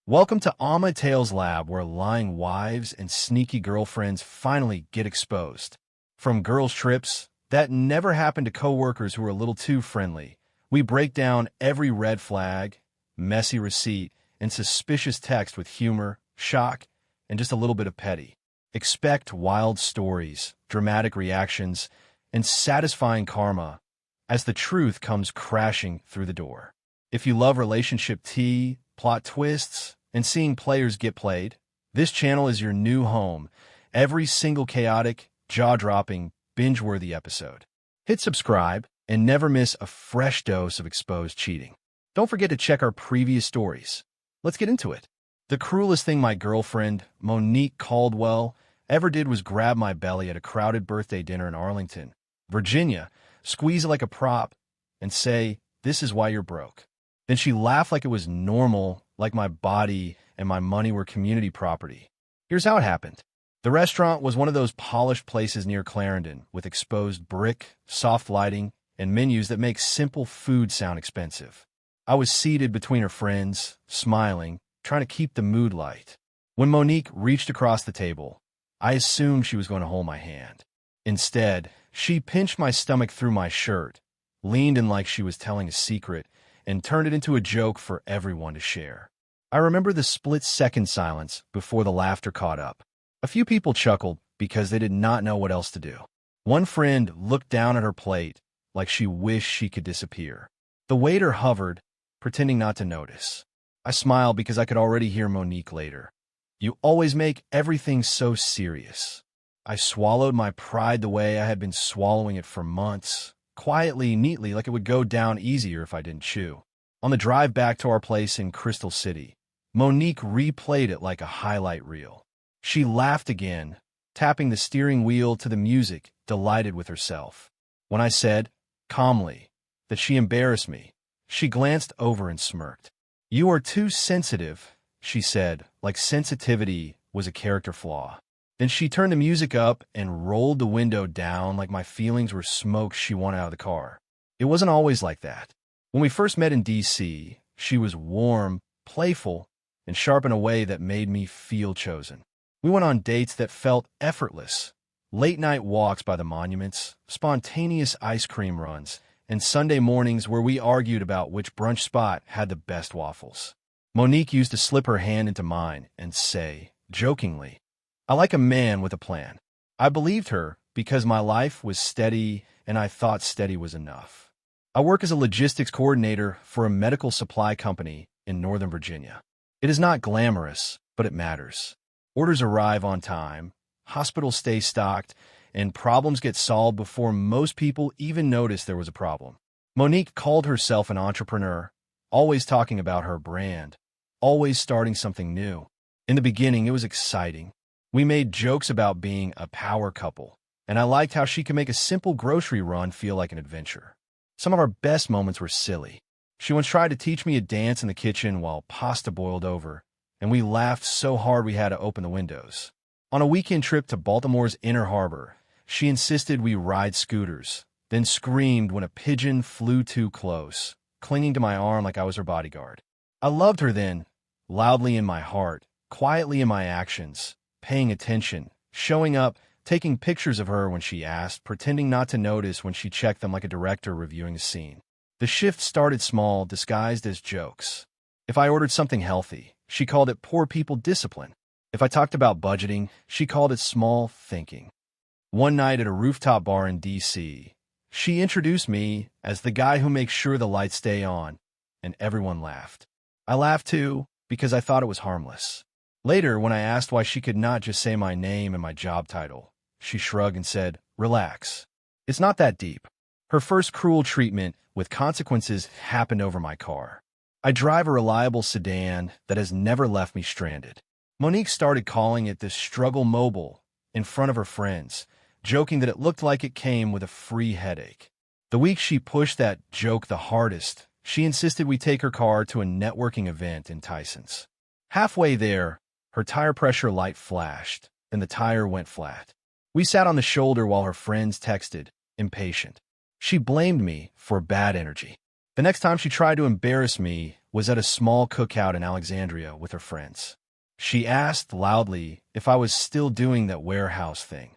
Welcome to Alma Tales Lab, where lying wives and sneaky girlfriends finally get exposed. From girls' trips that never happened to coworkers who were a little too friendly, we break down every red flag, messy receipt, and suspicious text with humor, shock, and just a little bit of petty. Expect wild stories, dramatic reactions, and satisfying karma as the truth comes crashing through the door. If you love relationship tea, plot twists, and seeing players get played, this channel is your new home. Every single chaotic, jaw-dropping, binge-worthy episode. Hit subscribe and never miss a fresh dose of exposed cheating. Don't forget to check our previous stories. Let's get into it. The cruelest thing my girlfriend, Monique Caldwell, ever did was grab my belly at a crowded birthday dinner in Arlington, Virginia, squeeze it like a prop, and say, "This is why you're broke." Then she laughed like it was normal, like my body and my money were community property. Here's how it happened. The restaurant was one of those polished places near Clarendon, with exposed brick, soft lighting, and menus that make simple food sound expensive. I was seated between her friends, smiling, trying to keep the mood light. When Monique reached across the table, I assumed she was going to hold my hand. Instead, she pinched my stomach through my shirt, leaned in like she was telling a secret, and turned it into a joke for everyone to share. I remember the split-second silence before the laughter caught up. A few people chuckled because they did not know what else to do. One friend looked down at her plate like she wished she could disappear. The waiter hovered, pretending not to notice. I smiled because I could already hear Monique later. "You always make everything so serious." I swallowed my pride the way I had been swallowing it for months, quietly, neatly, like it would go down easier if I didn't chew. On the drive back to our place in Crystal City, Monique replayed it like a highlight reel. She laughed again, tapping the steering wheel to the music, delighted with herself. When I said, calmly, that she embarrassed me, she glanced over and smirked. "You are too sensitive," she said, like sensitivity was a character flaw. Then she turned the music up and rolled the window down like my feelings were smoke she wanted out of the car. It wasn't always like that. When we first met in D.C., she was warm, playful, and sharp in a way that made me feel chosen. We went on dates that felt effortless, late-night walks by the monuments, spontaneous ice cream runs, and Sunday mornings where we argued about which brunch spot had the best waffles. Monique used to slip her hand into mine and say, jokingly, "I like a man with a plan." I believed her because my life was steady and I thought steady was enough. I work as a logistics coordinator for a medical supply company in Northern Virginia. It is not glamorous, but it matters. Orders arrive on time, hospitals stay stocked, and problems get solved before most people even notice there was a problem. Monique called herself an entrepreneur, always talking about her brand, always starting something new. In the beginning, it was exciting. We made jokes about being a power couple, and I liked how she could make a simple grocery run feel like an adventure. Some of our best moments were silly. She once tried to teach me a dance in the kitchen while pasta boiled over, and we laughed so hard we had to open the windows. On a weekend trip to Baltimore's Inner Harbor, she insisted we ride scooters, then screamed when a pigeon flew too close, clinging to my arm like I was her bodyguard. I loved her then, loudly in my heart, quietly in my actions, paying attention, showing up, taking pictures of her when she asked, pretending not to notice when she checked them like a director reviewing a scene. The shift started small, disguised as jokes. If I ordered something healthy, she called it poor people discipline. If I talked about budgeting, she called it small thinking. One night at a rooftop bar in D.C., she introduced me as the guy who makes sure the lights stay on, and everyone laughed. I laughed too, because I thought it was harmless. Later, when I asked why she could not just say my name and my job title, she shrugged and said, "Relax. It's not that deep." Her first cruel treatment with consequences happened over my car. I drive a reliable sedan that has never left me stranded. Monique started calling it this struggle mobile in front of her friends, joking that it looked like it came with a free headache. The week she pushed that joke the hardest, she insisted we take her car to a networking event in Tyson's. Halfway there, her tire pressure light flashed, and the tire went flat. We sat on the shoulder while her friends texted, impatient. She blamed me for bad energy. The next time she tried to embarrass me, was at a small cookout in Alexandria with her friends. She asked loudly if I was still doing that warehouse thing,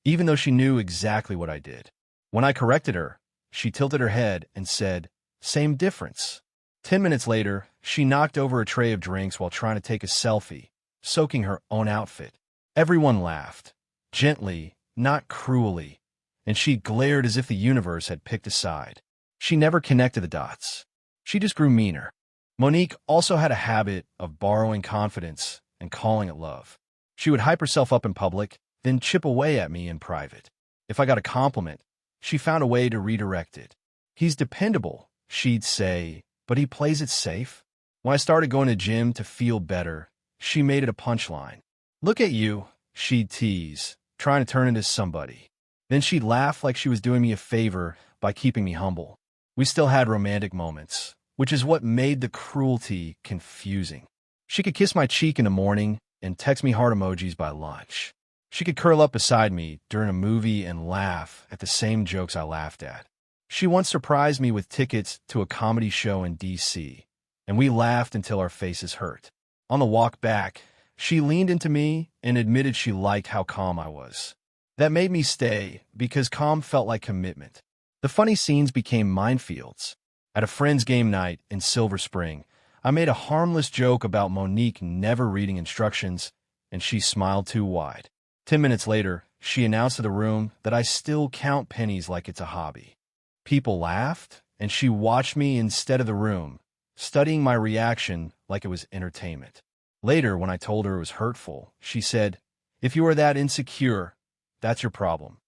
even though she knew exactly what I did. When I corrected her, she tilted her head and said, "Same difference." 10 minutes later, she knocked over a tray of drinks while trying to take a selfie, soaking her own outfit. Everyone laughed, gently, not cruelly, and she glared as if the universe had picked a side. She never connected the dots. She just grew meaner. Monique also had a habit of borrowing confidence and calling it love. She would hype herself up in public, then chip away at me in private. If I got a compliment, she found a way to redirect it. "He's dependable," she'd say, "but he plays it safe." When I started going to gym to feel better, she made it a punchline. "Look at you," she'd tease, trying to turn into somebody. Then she'd laugh like she was doing me a favor by keeping me humble. We still had romantic moments, which is what made the cruelty confusing. She could kiss my cheek in the morning and text me heart emojis by lunch. She could curl up beside me during a movie and laugh at the same jokes I laughed at. She once surprised me with tickets to a comedy show in D.C., and we laughed until our faces hurt. On the walk back, she leaned into me and admitted she liked how calm I was. That made me stay because calm felt like commitment. The funny scenes became minefields. At a friend's game night in Silver Spring, I made a harmless joke about Monique never reading instructions, and she smiled too wide. 10 minutes later, she announced to the room that I still count pennies like it's a hobby. People laughed, and she watched me instead of the room, studying my reaction like it was entertainment. Later, when I told her it was hurtful, she said, "If you are that insecure, that's your problem."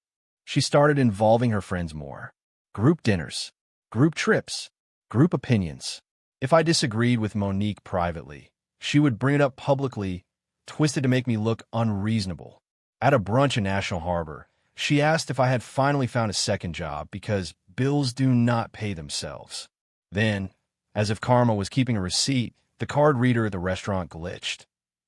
She started involving her friends more. Group dinners, group trips, group opinions. If I disagreed with Monique privately, she would bring it up publicly, twisted to make me look unreasonable. At a brunch in National Harbor, she asked if I had finally found a second job because bills do not pay themselves. Then, as if karma was keeping a receipt, the card reader at the restaurant glitched,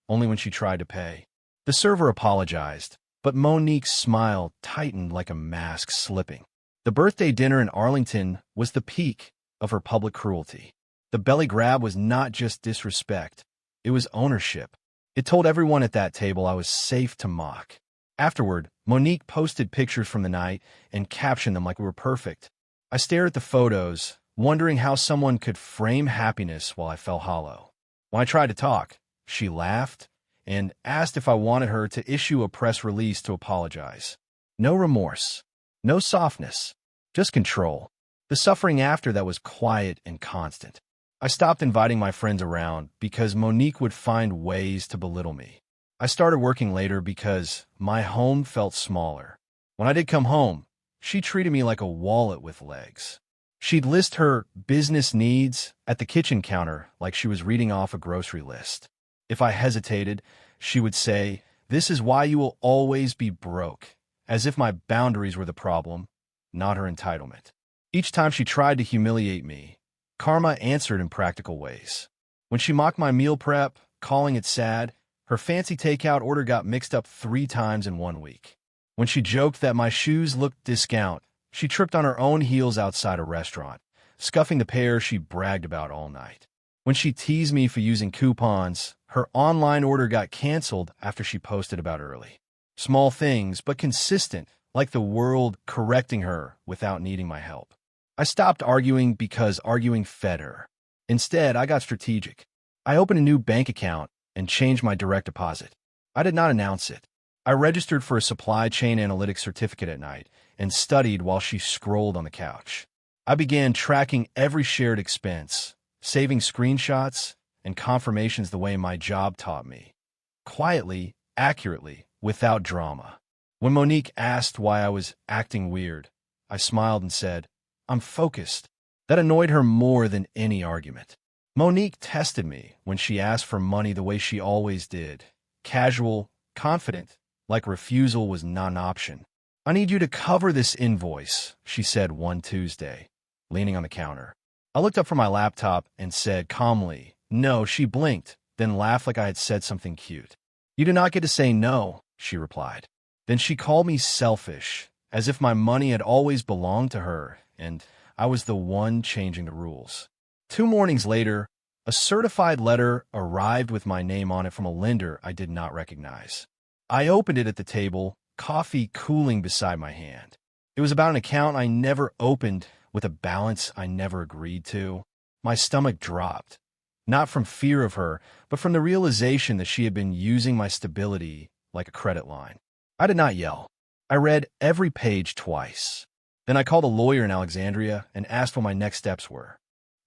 only when she tried to pay. The server apologized, but Monique's smile tightened like a mask slipping. The birthday dinner in Arlington was the peak of her public cruelty. The belly grab was not just disrespect, it was ownership. It told everyone at that table I was safe to mock. Afterward, Monique posted pictures from the night and captioned them like we were perfect. I stared at the photos, wondering how someone could frame happiness while I felt hollow. When I tried to talk, she laughed and asked if I wanted her to issue a press release to apologize. No remorse, no softness, just control. The suffering after that was quiet and constant. I stopped inviting my friends around because Monique would find ways to belittle me. I started working later because my home felt smaller. When I did come home, she treated me like a wallet with legs. She'd list her business needs at the kitchen counter like she was reading off a grocery list. If I hesitated, she would say, "This is why you will always be broke," as if my boundaries were the problem, not her entitlement. Each time she tried to humiliate me, karma answered in practical ways. When she mocked my meal prep, calling it sad, her fancy takeout order got mixed up 3 times in 1 week. When she joked that my shoes looked discount, she tripped on her own heels outside a restaurant, scuffing the pair she bragged about all night. When she teased me for using coupons, her online order got canceled after she posted about early. Small things, but consistent, like the world correcting her without needing my help. I stopped arguing because arguing fed her. Instead, I got strategic. I opened a new bank account and changed my direct deposit. I did not announce it. I registered for a supply chain analytics certificate at night and studied while she scrolled on the couch. I began tracking every shared expense, saving screenshots and confirmations the way my job taught me. Quietly, accurately, without drama. When Monique asked why I was acting weird, I smiled and said, "I'm focused." That annoyed her more than any argument. Monique tested me when she asked for money the way she always did. Casual, confident, like refusal was not an option. "I need you to cover this invoice," she said one Tuesday, leaning on the counter. I looked up from my laptop and said calmly, "No." She blinked, then laughed like I had said something cute. "You do not get to say no," she replied. Then she called me selfish, as if my money had always belonged to her, and I was the one changing the rules. 2 mornings later, A certified letter arrived with my name on it from a lender I did not recognize. I opened it at the table, coffee cooling beside my hand. It was about an account I never opened with a balance I never agreed to. My stomach dropped, not from fear of her, but from the realization that she had been using my stability like a credit line. I did not yell. I read every page twice. Then I called a lawyer in Alexandria and asked what my next steps were.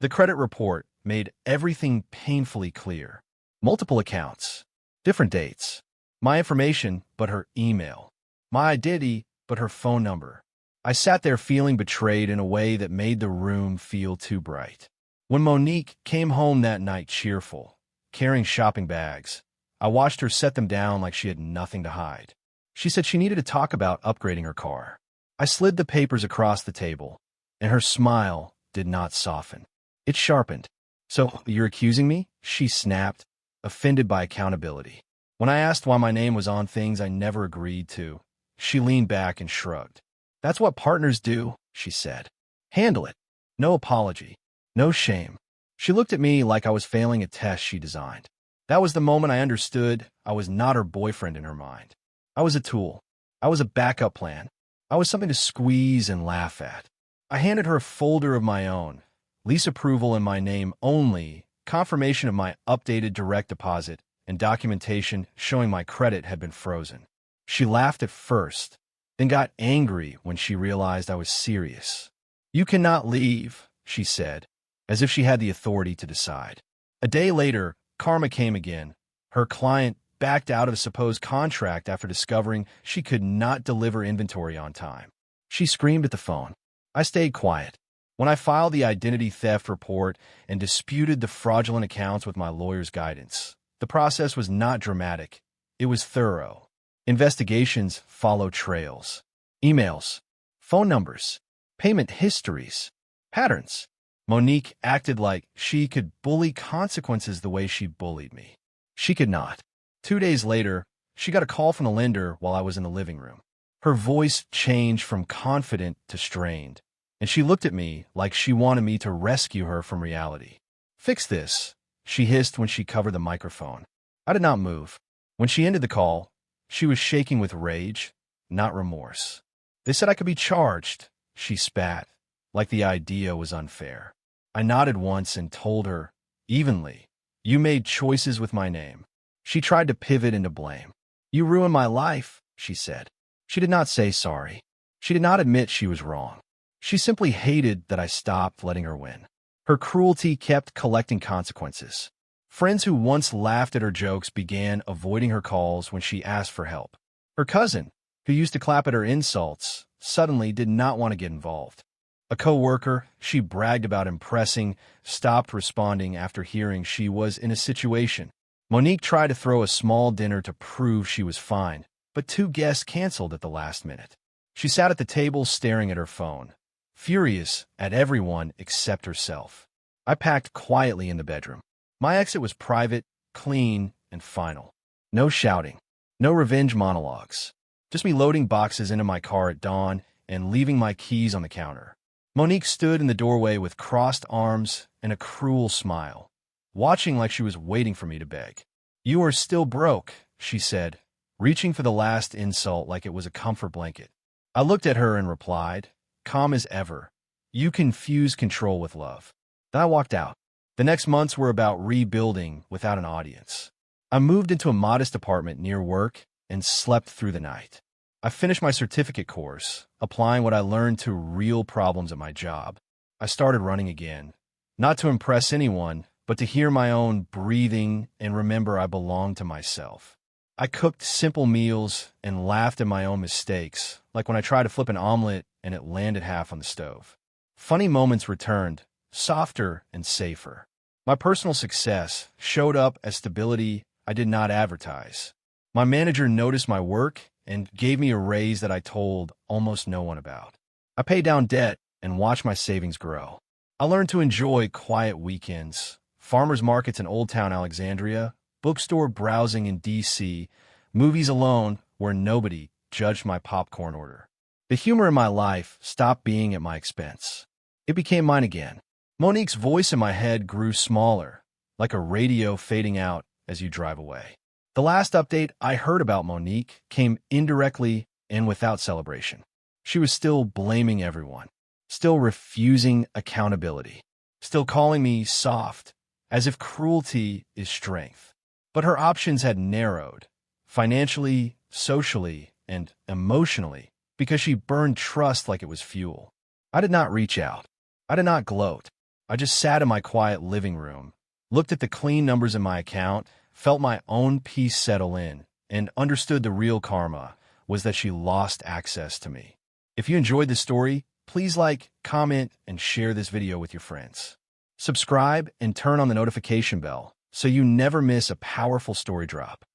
The credit report made everything painfully clear. Multiple accounts, different dates, my information but her email, my identity but her phone number. I sat there feeling betrayed in a way that made the room feel too bright. When Monique came home that night cheerful, carrying shopping bags, I watched her set them down like she had nothing to hide. She said she needed to talk about upgrading her car. I slid the papers across the table, and her smile did not soften. It sharpened. "So, you're accusing me?" she snapped, offended by accountability. When I asked why my name was on things I never agreed to, she leaned back and shrugged. "That's what partners do," she said. "Handle it. No apology. No shame." She looked at me like I was failing a test she designed. That was the moment I understood I was not her boyfriend in her mind. I was a tool. I was a backup plan. I was something to squeeze and laugh at. I handed her a folder of my own, lease approval in my name only, confirmation of my updated direct deposit, and documentation showing my credit had been frozen. She laughed at first, then got angry when she realized I was serious. "You cannot leave," she said, as if she had the authority to decide. A day later, karma came again. Her client backed out of a supposed contract after discovering she could not deliver inventory on time. She screamed at the phone. I stayed quiet. When I filed the identity theft report and disputed the fraudulent accounts with my lawyer's guidance, the process was not dramatic. It was thorough. Investigations follow trails. Emails, phone numbers, payment histories, patterns. Monique acted like she could bully consequences the way she bullied me. She could not. 2 days later, she got a call from the lender while I was in the living room. Her voice changed from confident to strained, and she looked at me like she wanted me to rescue her from reality. "Fix this," she hissed when she covered the microphone. I did not move. When she ended the call, she was shaking with rage, not remorse. "They said I could be charged," she spat, like the idea was unfair. I nodded once and told her, evenly, "You made choices with my name." She tried to pivot into blame. "You ruined my life," she said. She did not say sorry. She did not admit she was wrong. She simply hated that I stopped letting her win. Her cruelty kept collecting consequences. Friends who once laughed at her jokes began avoiding her calls when she asked for help. Her cousin, who used to clap at her insults, suddenly did not want to get involved. A coworker she bragged about impressing stopped responding after hearing she was in a situation. Monique tried to throw a small dinner to prove she was fine, but 2 guests canceled at the last minute. She sat at the table staring at her phone, furious at everyone except herself. I packed quietly in the bedroom. My exit was private, clean, and final. No shouting, no revenge monologues, just me loading boxes into my car at dawn and leaving my keys on the counter. Monique stood in the doorway with crossed arms and a cruel smile, watching like she was waiting for me to beg. "You are still broke," she said, reaching for the last insult like it was a comfort blanket. I looked at her and replied, calm as ever, "You confuse control with love." Then I walked out. The next months were about rebuilding without an audience. I moved into a modest apartment near work and slept through the night. I finished my certificate course, applying what I learned to real problems at my job. I started running again, not to impress anyone, but to hear my own breathing and remember I belonged to myself. I cooked simple meals and laughed at my own mistakes, like when I tried to flip an omelet and it landed half on the stove. Funny moments returned, softer and safer. My personal success showed up as stability I did not advertise. My manager noticed my work and gave me a raise that I told almost no one about. I paid down debt and watched my savings grow. I learned to enjoy quiet weekends, farmers markets in Old Town Alexandria, bookstore browsing in D.C., movies alone where nobody judged my popcorn order. The humor in my life stopped being at my expense. It became mine again. Monique's voice in my head grew smaller, like a radio fading out as you drive away. The last update I heard about Monique came indirectly and without celebration. She was still blaming everyone, still refusing accountability, still calling me soft, as if cruelty is strength. But her options had narrowed, financially, socially, and emotionally, because she burned trust like it was fuel. I did not reach out. I did not gloat. I just sat in my quiet living room, looked at the clean numbers in my account, felt my own peace settle in, and understood the real karma was that she lost access to me. If you enjoyed this story, please like, comment, and share this video with your friends. Subscribe and turn on the notification bell so you never miss a powerful story drop.